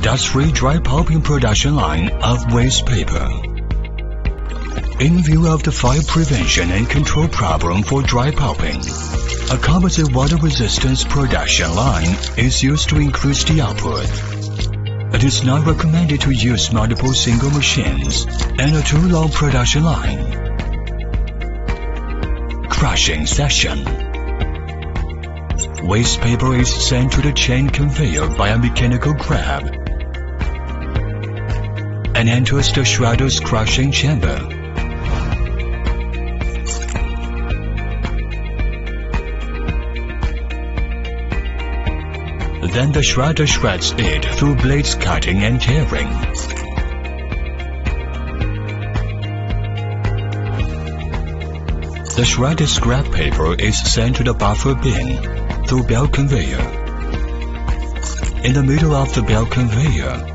dust-free dry pulping production line of waste paper. In view of the fire prevention and control problem for dry pulping, a composite water resistance production line is used to increase the output. It is not recommended to use multiple single machines and a too long production line. Crushing section. Waste paper is sent to the chain conveyor by a mechanical grab and enters the shredder's crushing chamber. Then the shredder shreds it through blades cutting and tearing. The shredded scrap paper is sent to the buffer bin through belt conveyor. In the middle of the belt conveyor,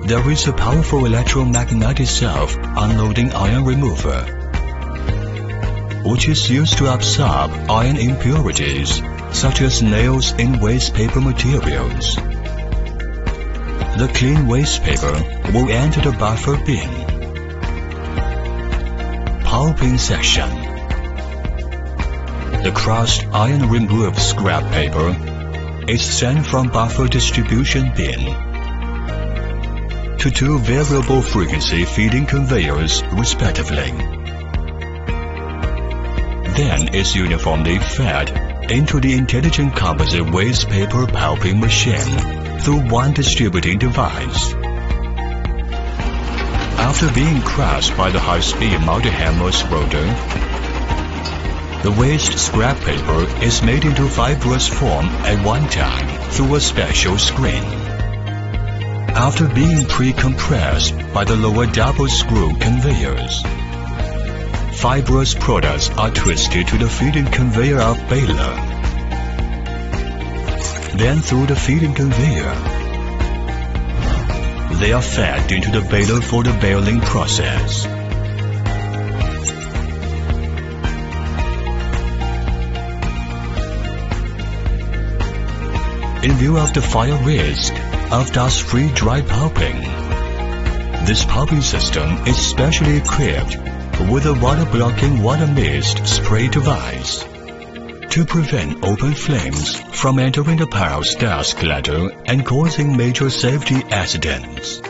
there is a powerful electromagnetic self-unloading iron remover, which is used to absorb iron impurities such as nails in waste paper materials. The clean waste paper will enter the buffer bin. Pulping section. The crushed iron removed scrap paper is sent from buffer distribution bin to two variable frequency feeding conveyors respectively. Then is uniformly fed into the intelligent composite waste paper pulping machine through one distributing device. After being crushed by the high-speed multi-hammer's rotor, the waste scrap paper is made into fibrous form at one time through a special screen. After being pre-compressed by the lower double screw conveyors, fibrous products are twisted to the feeding conveyor of baler. Then through the feeding conveyor, they are fed into the baler for the baling process. In view of the fire risk of dust-free dry pulping, this pulping system is specially equipped with a water-blocking water mist spray device to prevent open flames from entering the pile's dust ladder and causing major safety accidents.